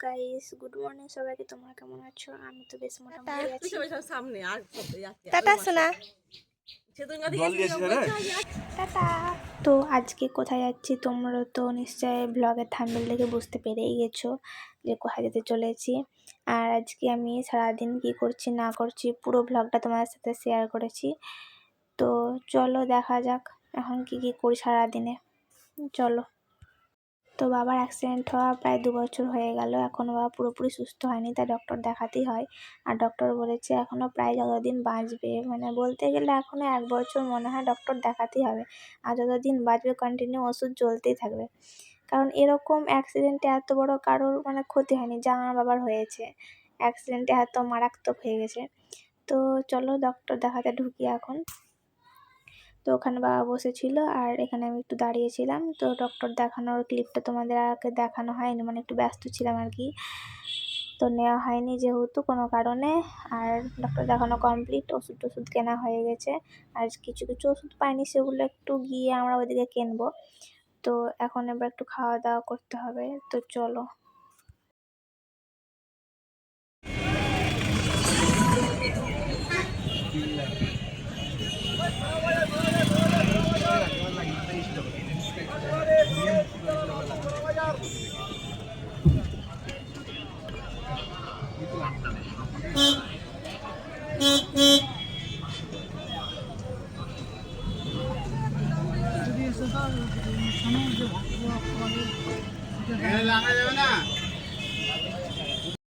Guys, good morning সবাইকে। তোমরা কেমন আছো? আমি তো বেশ মোটামুটি আছি। সামনে আর টাটা সোনা, টাটা। তো আজকে কোথায় যাচ্ছি তোমরা তো নিশ্চয়ই ব্লগের থাম্বনেল দেখে বুঝতে পেরেই গেছো যে কোথায় যেতে চলেছি। আর আজকে আমি সারাদিন কি করছি না করছি পুরো ব্লগটা তোমাদের সাথে শেয়ার করেছি। তো চলো দেখা যাক এখন কি কি করি সারাদিনে। চলো। তো বাবার অ্যাক্সিডেন্ট হওয়া প্রায় 2 বছর হয়ে গেল, এখনও বাবা পুরোপুরি সুস্থ হয়নি, তাই ডক্টর দেখাতেই হয়। আর ডক্টর বলেছে এখনও প্রায় যতদিন বাঁচবে, মানে বলতে গেলে এখনও 1 বছর মনে হয় ডক্টর দেখাতেই হবে। আর যতদিন বাঁচবে কন্টিনিউ ওষুধ চলতেই থাকবে, কারণ এরকম অ্যাক্সিডেন্টে এত বড় কারোর মানে ক্ষতি হয়নি যা আমার বাবার হয়েছে। অ্যাক্সিডেন্টে এত মারাত্মক হয়ে গেছে। তো চলো ডক্টর দেখাতে ঢুকি এখন। তো ওখানে বাবা বসেছিল আর এখানে আমি একটু দাঁড়িয়েছিলাম। তো ডক্টর দেখানোর ক্লিপটা তোমাদের আগে দেখানো হয়নি, মানে একটু ব্যস্ত ছিলাম আর কি, তো নেওয়া হয়নি যেহেতু কোনো কারণে। আর ডক্টর দেখানো কমপ্লিট, ওষুধ কেনা হয়ে গেছে। আর কিছু কিছু ওষুধ পাইনি, সেগুলো একটু গিয়ে আমরা ওইদিকে কিনবো। তো এখন এবার একটু খাওয়া দাওয়া করতে হবে, তো চলো।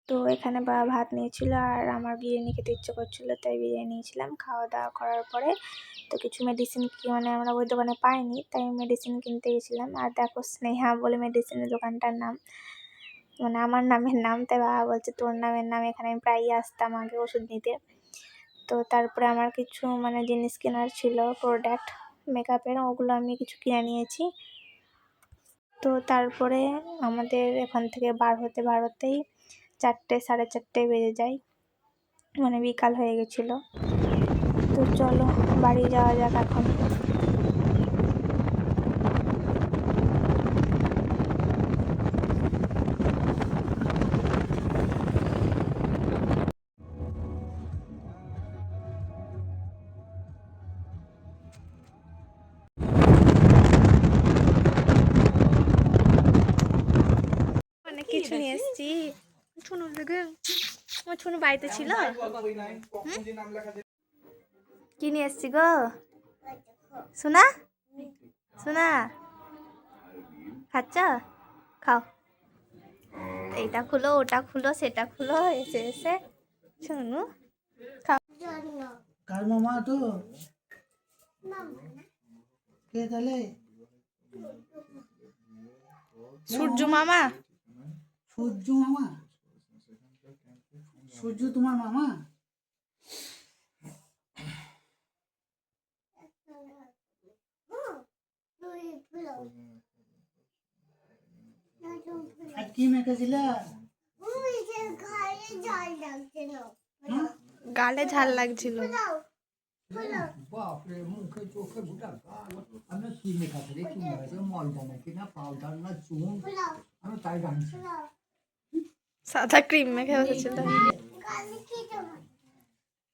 তো এখানে বাবা ভাত নিয়েছিল আর আমার বিরিয়ানি খেতে ইচ্ছে করছিল, তাই বিরিয়ানি নিয়েছিলাম। খাওয়া দাওয়া করার পরে তো কিছু মেডিসিন মানে আমরা ওই দোকানে পাইনি, তাই মেডিসিন কিনতে গেছিলাম। আর দেখো স্নেহা বলে মেডিসিনের দোকানটার নাম, মানে আমার নামের নাম, তাই বাবা বলছে তোর নামের নাম, এখানে আমি প্রায়ই আসতাম আগে ওষুধ নিতে। তো তারপরে আমার কিছু মানে জিনিস কেনার ছিল, প্রোডাক্ট মেকআপের, ওগুলো আমি কিছু কিনে নিয়েছি। তো তারপরে আমাদের এখান থেকে বার হতেই 4টে 4:30 বেজে যায়, মানে বিকাল হয়ে গেছিলো। তো চলো বাড়ি যাওয়া যাক এখন। অনেক কিছু নিয়ে এসছি। ছুনুর দেখে আমার ছুনু বাড়িতে ছিল। কি নিয়ে এসছি গো সোনা? সোনা খাচ্ছ? খাও। এইটা খুলো, ওটা খুলো, সেটা খুলো, এসে এসে ছুনু খাও। কার মামা তো কে তাহলে? সূর্য মামা। সূর্য মামা? সূর্য তোমার মামা? আর কি মেখেছিলা? গালে ঝাল লাগছিল। বাপরে, মুখে চোখে গোটা গাল। আমি কি মেখাতে রে, কি মেখাতে, ময়দা নাকি না পাউডার না চুন, আমি তাই জানছি। সাদা ক্রিম মেখে বসেছিল।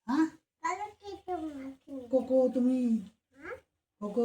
হ্যাঁ কোকো, তুমি কোকো